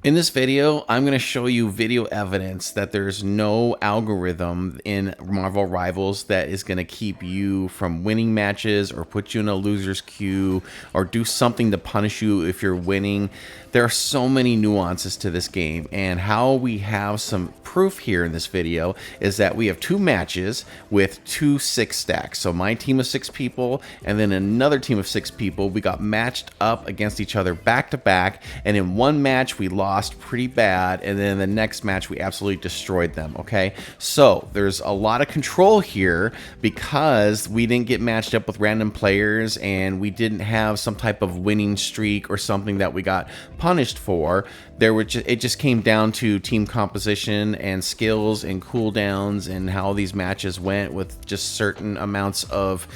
In this video, I'm going to show you video evidence that there's no algorithm in Marvel Rivals that is going to keep you from winning matches or put you in a loser's queue or do something to punish you if you're winning. There are so many nuances to this game, and how we have some proof here in this video is that we have two matches with 2 6 stacks. So my team of 6 people and then another team of 6 people, we got matched up against each other back to back, and in one match we lost pretty bad, and then the next match we absolutely destroyed them. Okay, so there's a lot of control here because we didn't get matched up with random players and we didn't have some type of winning streak or something that we got punished for. It just came down to team composition and skills and cooldowns and how these matches went with just certain amounts of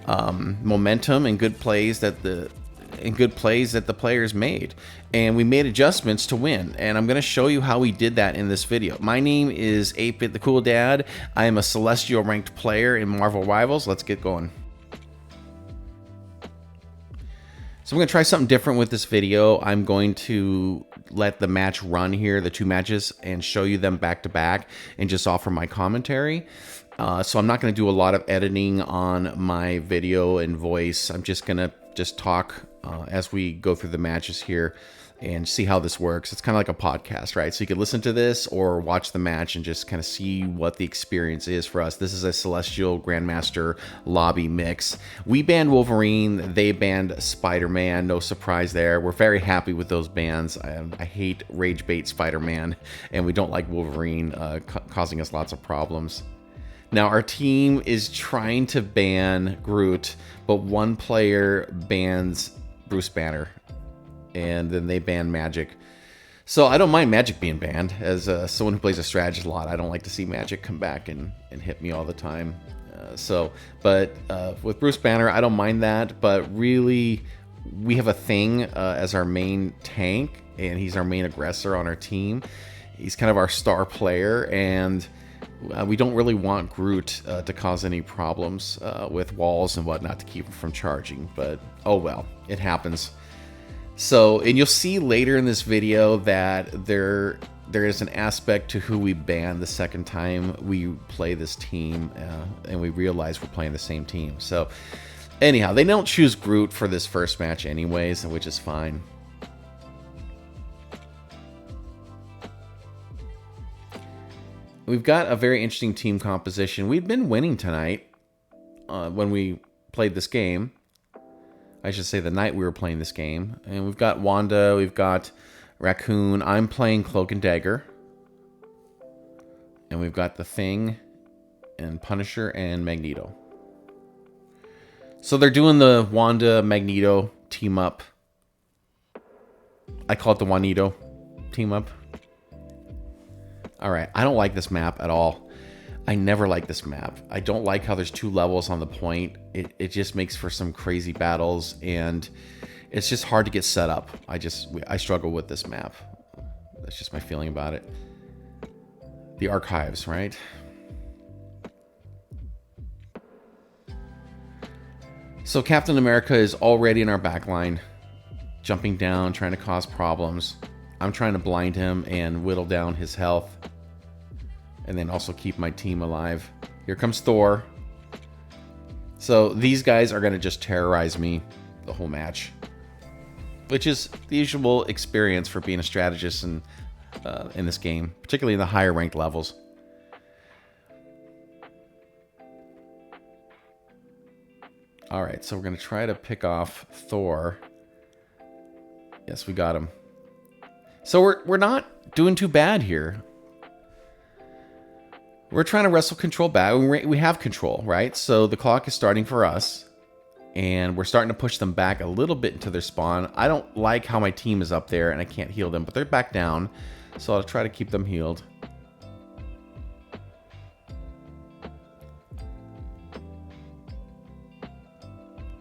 momentum and good plays that the players made, and we made adjustments to win, and I'm going to show you how we did that in this video. My name is 8-Bit the Cool Dad. I am a Celestial ranked player in Marvel Rivals. Let's get going. So I'm going to try something different with this video. I'm going to let the match run here, the 2 matches, and show you them back to back and just offer my commentary. So I'm not going to do a lot of editing on my video and voice. I'm just going to talk as we go through the matches here and see how this works. It's kind of like a podcast, right? So you could listen to this or watch the match and just kind of see what the experience is for us. This is a Celestial Grandmaster lobby mix. We banned Wolverine, they banned Spider-Man. No surprise there. We're very happy with those bans. I hate rage bait Spider-Man, and we don't like Wolverine causing us lots of problems. Now, our team is trying to ban Groot, but one player bans Bruce Banner, and then they ban Magic. So I don't mind Magic being banned. As someone who plays a strategist a lot, I don't like to see Magic come back and hit me all the time. But with Bruce Banner, I don't mind that. But really, we have a thing as our main tank, and he's our main aggressor on our team. He's kind of our star player, and we don't really want Groot to cause any problems with walls and whatnot to keep him from charging, but oh well, it happens. So, and you'll see later in this video that there is an aspect to who we ban the second time we play this team, and we realize we're playing the same team. So anyhow, they don't choose Groot for this first match anyways, which is fine. We've got a very interesting team composition. We've been winning tonight when we played this game. I should say the night we were playing this game. And we've got Wanda, we've got Raccoon. I'm playing Cloak and Dagger. And we've got the Thing and Punisher and Magneto. So they're doing the Wanda Magneto team up. I call it the Juanito team up. All right, I don't like this map at all. I never like this map. I don't like how there's 2 levels on the point. It just makes for some crazy battles, and it's just hard to get set up. I struggle with this map. That's just my feeling about it. The archives, right? So Captain America is already in our backline, jumping down, trying to cause problems. I'm trying to blind him and whittle down his health, and then also keep my team alive. Here comes Thor. So these guys are going to just terrorize me the whole match, which is the usual experience for being a strategist in this game, particularly in the higher ranked levels. All right, so we're going to try to pick off Thor. Yes, we got him. So we're not doing too bad here. We're trying to wrestle control back. We have control, right? So the clock is starting for us, and we're starting to push them back a little bit into their spawn. I don't like how my team is up there and I can't heal them, but they're back down, so I'll try to keep them healed.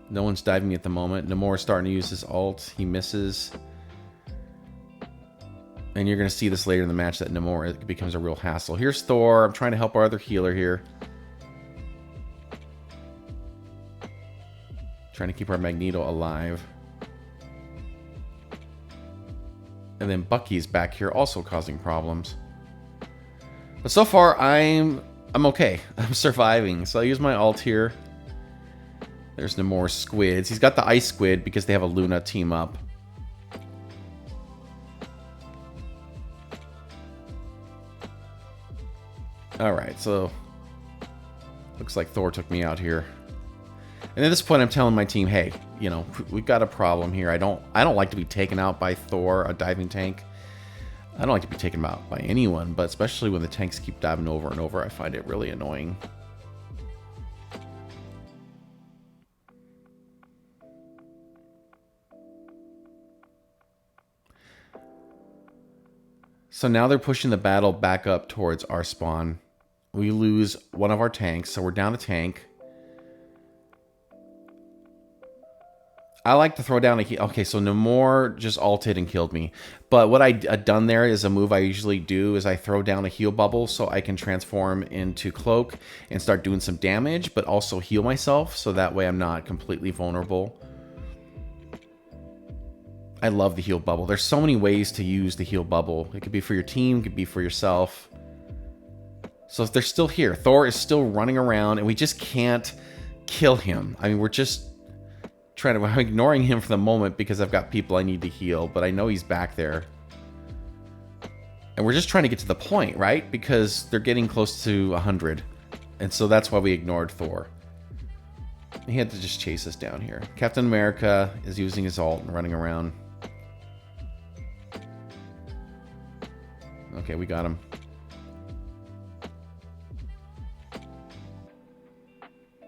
No one's diving me at the moment. Namor's starting to use his ult. He misses. And you're going to see this later in the match that Namor becomes a real hassle. Here's Thor. I'm trying to help our other healer here. Trying to keep our Magneto alive. And then Bucky's back here also causing problems. But so far, I'm okay. I'm surviving. So I use my ult here. There's no more squids. He's got the ice squid because they have a Luna team up. Alright, so looks like Thor took me out here. And at this point I'm telling my team, hey, you know, we've got a problem here. I don't like to be taken out by Thor, a diving tank. I don't like to be taken out by anyone, but especially when the tanks keep diving over and over, I find it really annoying. So now they're pushing the battle back up towards our spawn. We lose one of our tanks, so we're down a tank. I like to throw down a heal. Okay, so Namor just ulted and killed me. But what I done there is a move I usually do is I throw down a heal bubble so I can transform into Cloak and start doing some damage, but also heal myself so that way I'm not completely vulnerable. I love the heal bubble. There's so many ways to use the heal bubble. It could be for your team, it could be for yourself. So if they're still here, Thor is still running around and we just can't kill him. I mean, we're just I'm ignoring him for the moment because I've got people I need to heal, but I know he's back there. And we're just trying to get to the point, right? Because they're getting close to 100. And so that's why we ignored Thor. He had to just chase us down here. Captain America is using his ult and running around. Okay, we got him.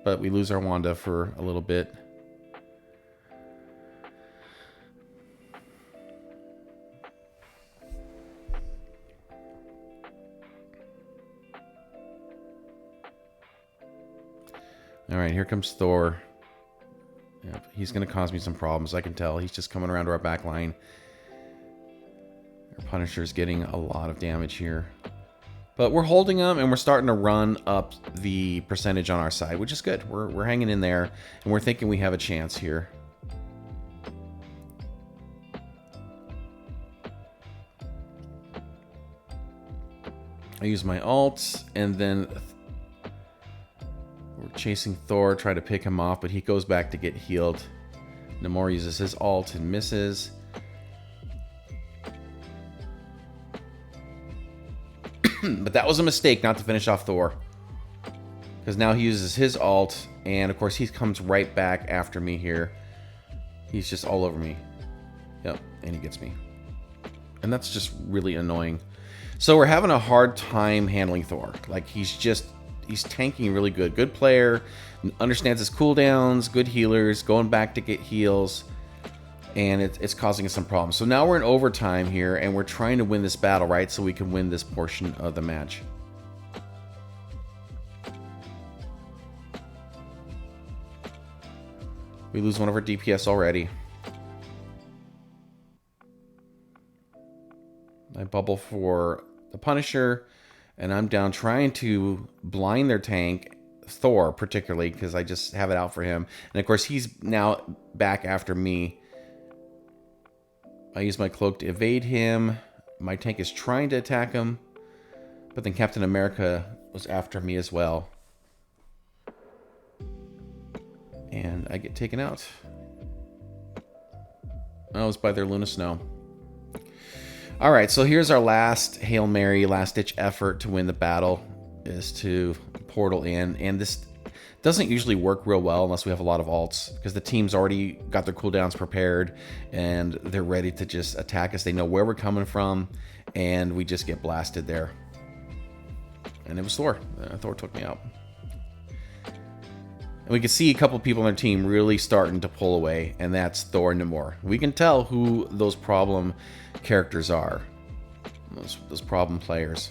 But we lose our Wanda for a little bit. All right, here comes Thor. Yep, he's going to cause me some problems. I can tell. He's just coming around to our back line. Our Punisher's getting a lot of damage here. But we're holding him, and we're starting to run up the percentage on our side, which is good. We're hanging in there, and we're thinking we have a chance here. I use my ult, and then we're chasing Thor, try to pick him off, but he goes back to get healed. Namor uses his ult and misses. But that was a mistake not to finish off Thor. Because now he uses his ult, and of course he comes right back after me here. He's just all over me. Yep, and he gets me. And that's just really annoying. So we're having a hard time handling Thor. Like, he's tanking really good. Good player, understands his cooldowns, good healers, going back to get heals, and it's causing us some problems. So now we're in overtime here, and we're trying to win this battle, right? So we can win this portion of the match. We lose one of our DPS already. I bubble for the Punisher, and I'm down trying to blind their tank, Thor particularly, because I just have it out for him. And of course, he's now back after me. I use my cloak to evade him. My tank is trying to attack him, but then Captain America was after me as well. And I get taken out. I was by their Luna Snow. All right, so here's our last Hail Mary, last-ditch effort to win the battle, is to portal in. And this doesn't usually work real well unless we have a lot of ults, because the team's already got their cooldowns prepared, and they're ready to just attack us. They know where we're coming from, and we just get blasted there. And it was Thor. Thor took me out. And we can see a couple people on their team really starting to pull away, and that's Thor and Namor. We can tell who those problem characters are, those problem players.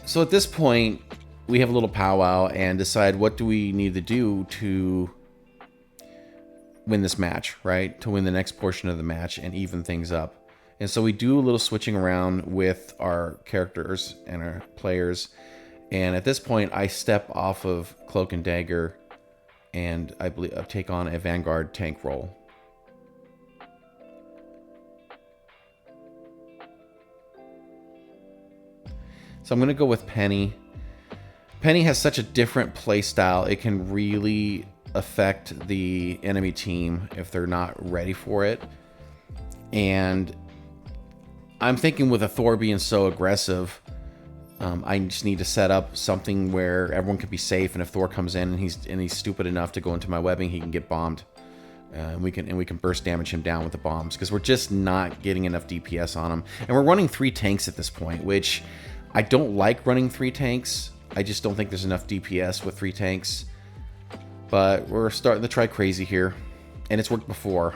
So at this point, we have a little powwow and decide what do we need to do to win this match, right? To win the next portion of the match and even things up. And so we do a little switching around with our characters and our players. And at this point, I step off of Cloak and Dagger, and I believe I take on a Vanguard tank role. So I'm going to go with Penny. Penny has such a different play style. It can really affect the enemy team if they're not ready for it. And I'm thinking with a Thor being so aggressive, I just need to set up something where everyone can be safe. And if Thor comes in and he's stupid enough to go into my webbing, he can get bombed. And we can burst damage him down with the bombs, because we're just not getting enough DPS on him. And we're running 3 tanks at this point, which I don't like running 3 tanks. I just don't think there's enough DPS with 3 tanks. But we're starting to try crazy here, and it's worked before.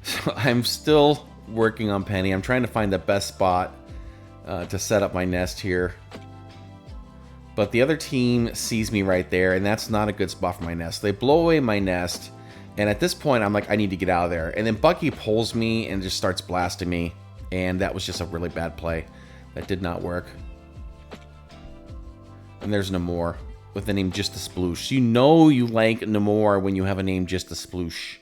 So I'm still working on Penny. I'm trying to find the best spot to set up my nest here. But the other team sees me right there, and that's not a good spot for my nest. They blow away my nest, and at this point, I'm like, I need to get out of there. And then Bucky pulls me and just starts blasting me, and that was just a really bad play. That did not work. And there's Namor with the name Just a Sploosh. You know you like Namor when you have a name Just a Sploosh.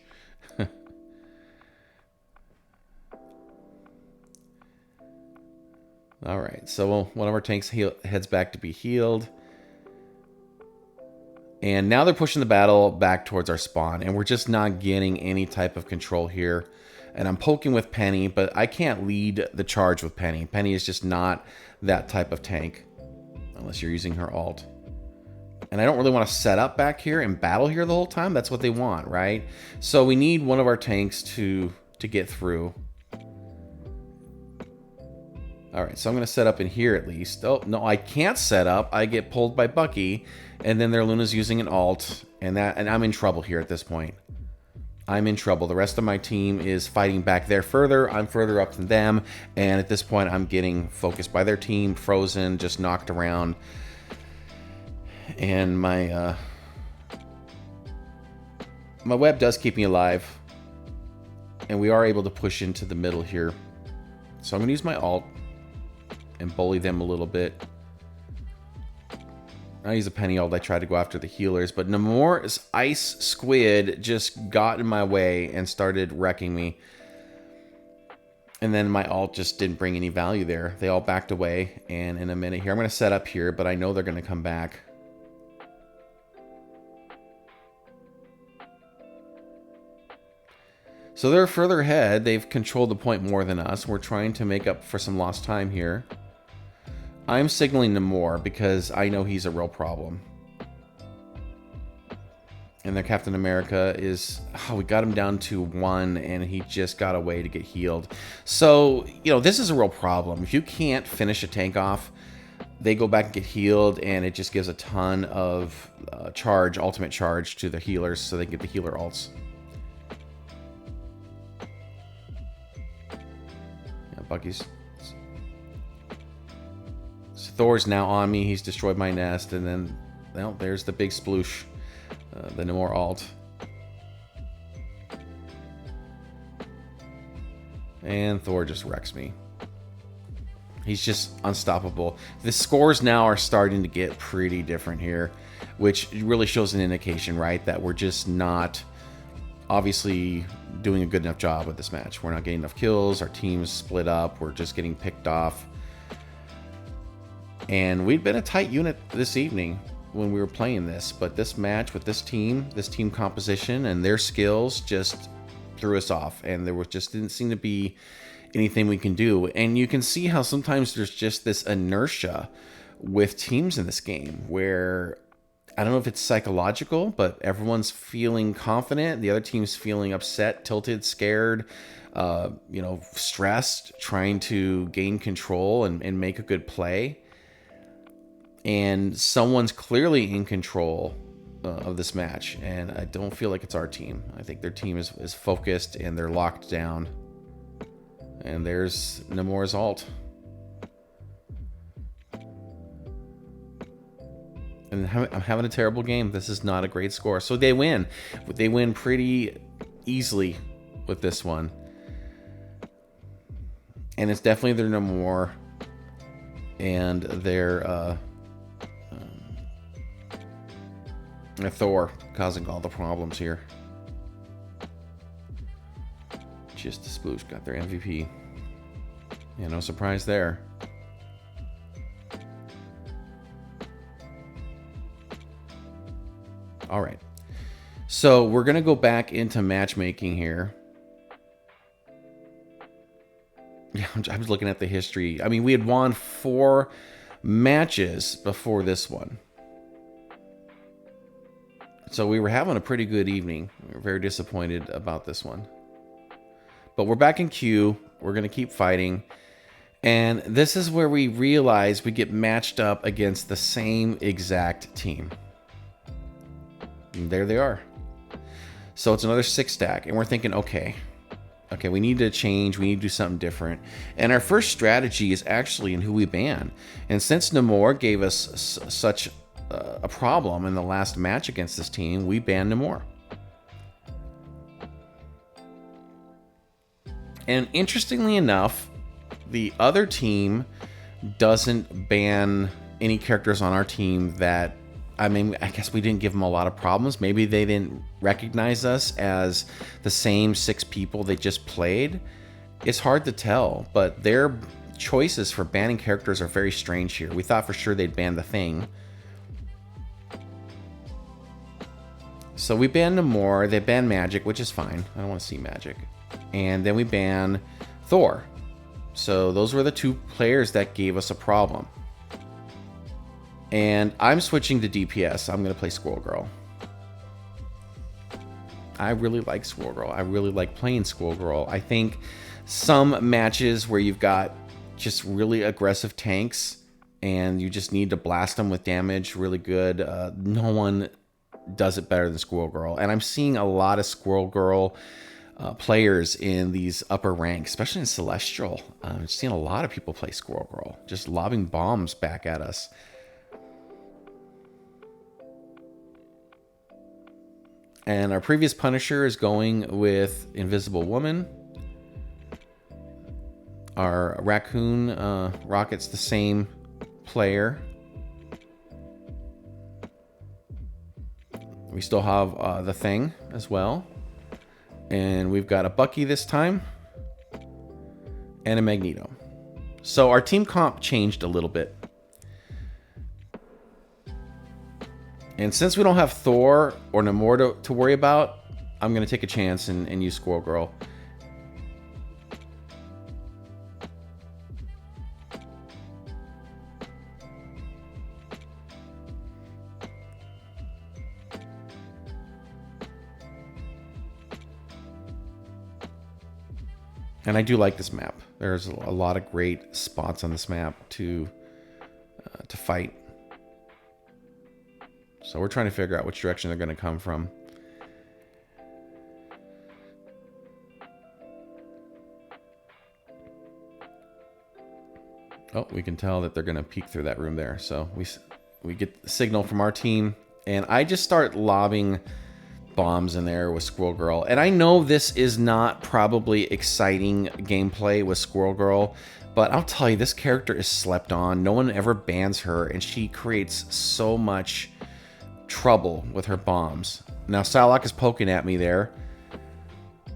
All right, so one of our tanks heads back to be healed. And now they're pushing the battle back towards our spawn, and we're just not getting any type of control here. And I'm poking with Penny, but I can't lead the charge with Penny. Penny is just not that type of tank, unless you're using her ult. And I don't really want to set up back here and battle here the whole time. That's what they want, right? So we need one of our tanks to get through. All right, so I'm going to set up in here at least. Oh, no, I can't set up. I get pulled by Bucky, and then their Luna's using an ult, and I'm in trouble here at this point. I'm in trouble. The rest of my team is fighting back there further. I'm further up than them, and at this point, I'm getting focused by their team, frozen, just knocked around. And my web does keep me alive, and we are able to push into the middle here. So I'm going to use my ult and bully them a little bit. I use a Penny ult. I tried to go after the healers, but Namor's ice squid just got in my way and started wrecking me. And then my ult just didn't bring any value there. They all backed away, and in a minute here, I'm going to set up here, but I know they're going to come back. So they're further ahead. They've controlled the point more than us. We're trying to make up for some lost time here. I'm signaling Namor because I know he's a real problem. And their Captain America is... Oh, we got him down to 1, and he just got away to get healed. So, you know, this is a real problem. If you can't finish a tank off, they go back and get healed, and it just gives a ton of ultimate charge to the healers so they can get the healer ults. Yeah, Bucky's... So Thor's now on me. He's destroyed my nest, and then, well, there's the big sploosh, the Namor ult. And Thor just wrecks me. He's just unstoppable. The scores now are starting to get pretty different here, which really shows an indication, right, that we're just not obviously doing a good enough job with this match. We're not getting enough kills. Our team's split up. We're just getting picked off. And we've been a tight unit this evening when we were playing this, but this match with this team composition and their skills just threw us off, and there just didn't seem to be anything we can do. And you can see how sometimes there's just this inertia with teams in this game where, I don't know if it's psychological, but everyone's feeling confident, the other team's feeling upset, tilted, scared, you know, stressed, trying to gain control and make a good play. And someone's clearly in control of this match, and I don't feel like it's our team. I think their team is focused and they're locked down. And there's Namor's ult. And I'm having a terrible game. This is not a great score. So they win. They win pretty easily with this one. And it's definitely their Namor and their Thor causing all the problems here. Just a sploosh got their MVP. Yeah, no surprise there. All right. So we're going to go back into matchmaking here. Yeah, I was looking at the history. I mean, we had won 4 matches before this one. So we were having a pretty good evening. We were very disappointed about this one. But we're back in queue. We're going to keep fighting. And this is where we realize we get matched up against the same exact team. And there they are. So it's another 6 stack. And we're thinking, okay, we need to change. We need to do something different. And our first strategy is actually in who we ban. And since Namor gave us such a problem in the last match against this team, we banned Namor. And interestingly enough, the other team doesn't ban any characters on our team that, I mean, I guess we didn't give them a lot of problems. Maybe they didn't recognize us as the same 6 people they just played. It's hard to tell, but their choices for banning characters are very strange here. We thought for sure they'd ban the Thing. So we banned Namor. They banned Magic, which is fine. I don't want to see Magic. And then we ban Thor. So those were the 2 players that gave us a problem. And I'm switching to DPS. I'm going to play Squirrel Girl. I really like Squirrel Girl. I really like playing Squirrel Girl. I think some matches where you've got just really aggressive tanks and you just need to blast them with damage really good, no one does it better than Squirrel Girl. And I'm seeing a lot of Squirrel Girl players in these upper ranks, especially in Celestial. I'm seeing a lot of people play Squirrel Girl, just lobbing bombs back at us. And our previous Punisher is going with Invisible Woman. Our Raccoon Rocket's the same player. We still have the Thing as well. And we've got a Bucky this time. And a Magneto. So our team comp changed a little bit. And since we don't have Thor or Namor to worry about, I'm going to take a chance and use Squirrel Girl. And I do like this map. There's a lot of great spots on this map to fight. So we're trying to figure out which direction they're going to come from. Oh, we can tell that they're going to peek through that room there. So we get the signal from our team. And I just start lobbing bombs in there with Squirrel Girl. And I know this is not probably exciting gameplay with Squirrel Girl, but I'll tell you, this character is slept on. No one ever bans her, and she creates so much trouble with her bombs. Now Psylocke is poking at me there,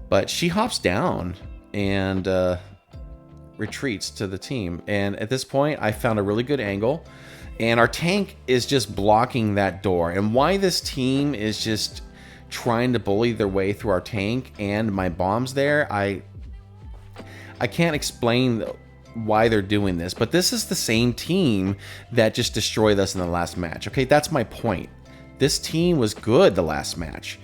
but she hops down and retreats to the team. And at this point, I found a really good angle, and our tank is just blocking that door. And why this team is just trying to bully their way through our tank and my bombs there, I can't explain why they're doing this, but this is the same team that just destroyed us in the last match. Okay, that's my point. This team was good the last match.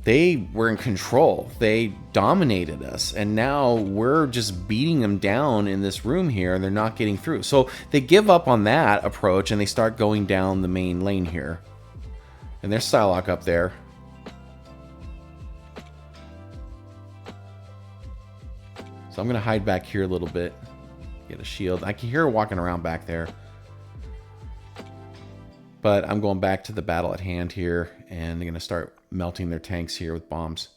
They were in control. They dominated us. And now we're just beating them down in this room here, and they're not getting through. So they give up on that approach, and they start going down the main lane here. And there's Psylocke up there. So I'm going to hide back here a little bit. Get a shield. I can hear her walking around back there. But I'm going back to the battle at hand here, and they're going to start melting their tanks here with bombs.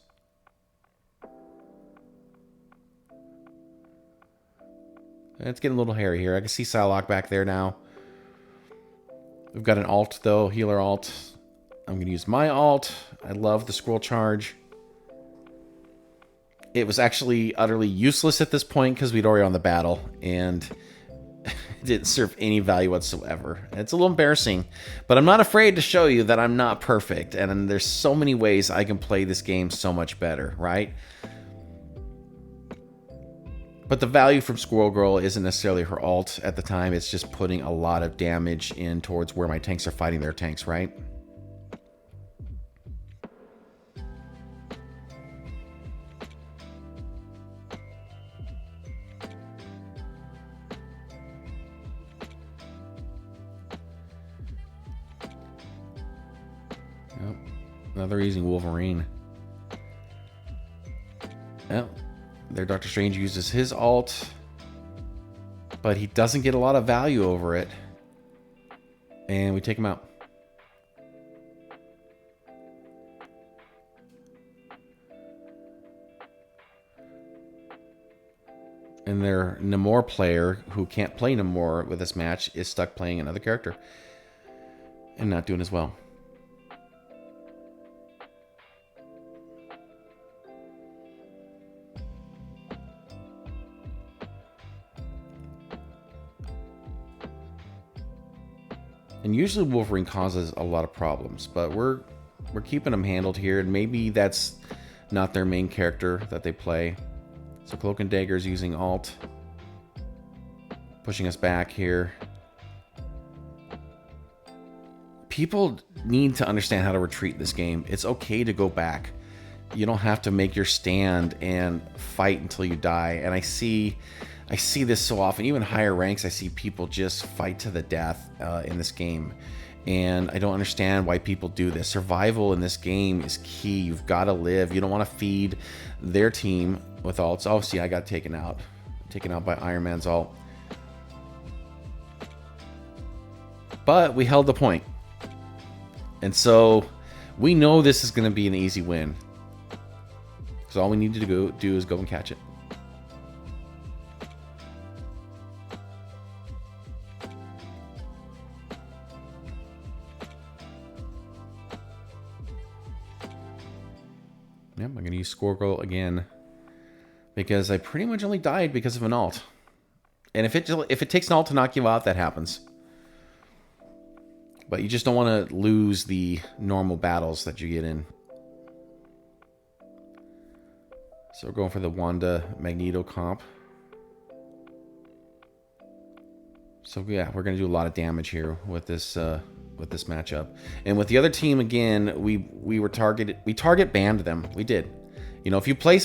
It's getting a little hairy here. I can see Psylocke back there now. We've got an alt, though, healer alt. I'm going to use my alt. I love the scroll charge. It was actually utterly useless at this point because we'd already won the battle, and it didn't serve any value whatsoever. It's a little embarrassing, but I'm not afraid to show you that I'm not perfect, and there's so many ways I can play this game so much better, right? But the value from Squirrel Girl isn't necessarily her ult at the time. It's just putting a lot of damage in towards where my tanks are fighting their tanks, right? Yep. Another using Wolverine. Yep. Their Doctor Strange uses his ult, but he doesn't get a lot of value over it. And we take him out. And their Namor player, who can't play Namor with this match, is stuck playing another character and not doing as well. And usually Wolverine causes a lot of problems, but we're keeping them handled here, and maybe that's not their main character that they play. So Cloak and Dagger is using ult, pushing us back here. People need to understand how to retreat in this game. It's okay to go back. You don't have to make your stand and fight until you die. And I see this so often. Even higher ranks, I see people just fight to the death in this game. And I don't understand why people do this. Survival in this game is key. You've got to live. You don't want to feed their team with ults. Oh, see, I got taken out. Taken out by Iron Man's ult. But we held the point. And so we know this is going to be an easy win. Because all we need to do is go and catch it. Yep, I'm going to use Squirrel again. Because I pretty much only died because of an ult. And if it takes an ult to knock you out, that happens. But you just don't want to lose the normal battles that you get in. So we're going for the Wanda Magneto comp. So yeah, we're going to do a lot of damage here with this matchup. And with the other team, again, we were targeted. We target banned them. We did. You know, if you play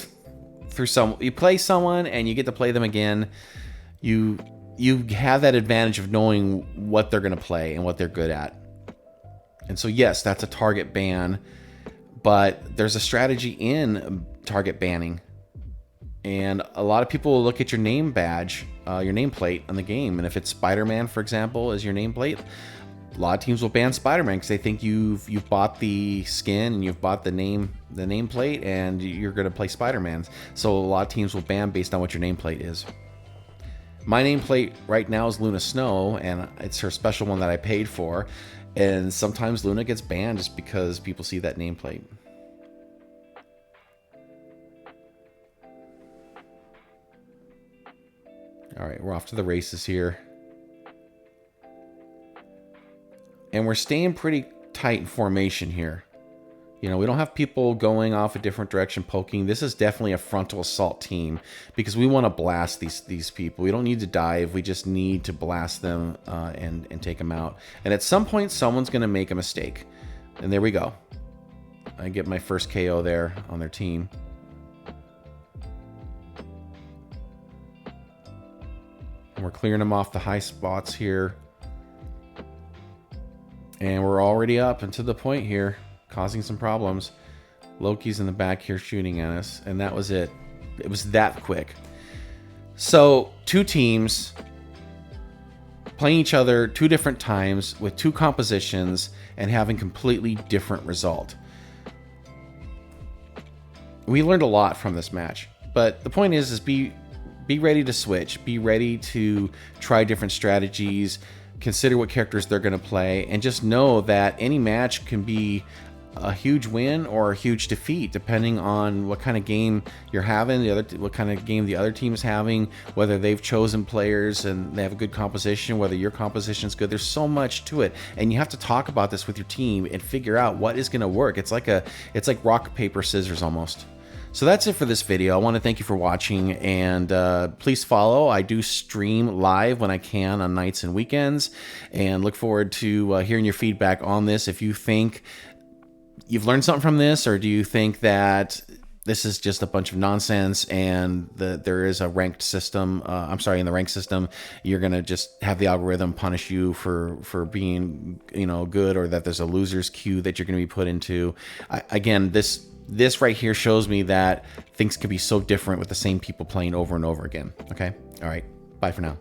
someone and you get to play them again, you have that advantage of knowing what they're going to play and what they're good at. And so yes, that's a target ban, but there's a strategy in target banning. And a lot of people will look at your name badge, your nameplate on the game, and if it's Spider-Man, for example, as your nameplate, a lot of teams will ban Spider-Man because they think you've bought the skin and you've bought the nameplate, and you're going to play Spider-Man. So a lot of teams will ban based on what your nameplate is. My nameplate right now is Luna Snow, and it's her special one that I paid for. And sometimes Luna gets banned just because people see that nameplate. All right, we're off to the races here. And we're staying pretty tight in formation here. You know, we don't have people going off a different direction, poking. This is definitely a frontal assault team because we want to blast these people. We don't need to dive. We just need to blast them and take them out. And at some point, someone's going to make a mistake. And there we go. I get my first KO there on their team. And we're clearing them off the high spots here. And we're already up and to the point here, causing some problems. Loki's in the back here shooting at us, and that was it. It was that quick. So, two teams playing each other 2 different times with 2 compositions and having completely different result. We learned a lot from this match, but the point is be ready to switch. Be ready to try different strategies. Consider what characters they're going to play, and just know that any match can be a huge win or a huge defeat, depending on what kind of game you're having, what kind of game the other team is having, whether they've chosen players and they have a good composition, whether your composition is good. There's so much to it, and you have to talk about this with your team and figure out what is going to work. It's like rock, paper, scissors almost. So that's it for this video. I want to thank you for watching, and please follow. I do stream live when I can on nights and weekends, and look forward to hearing your feedback on this. If you think you've learned something from this, or do you think that this is just a bunch of nonsense and there is a ranked system, in the ranked system, you're going to just have the algorithm punish you for being, good, or that there's a loser's queue that you're going to be put into. Again, this right here shows me that things can be so different with the same people playing over and over again. Okay. All right. Bye for now.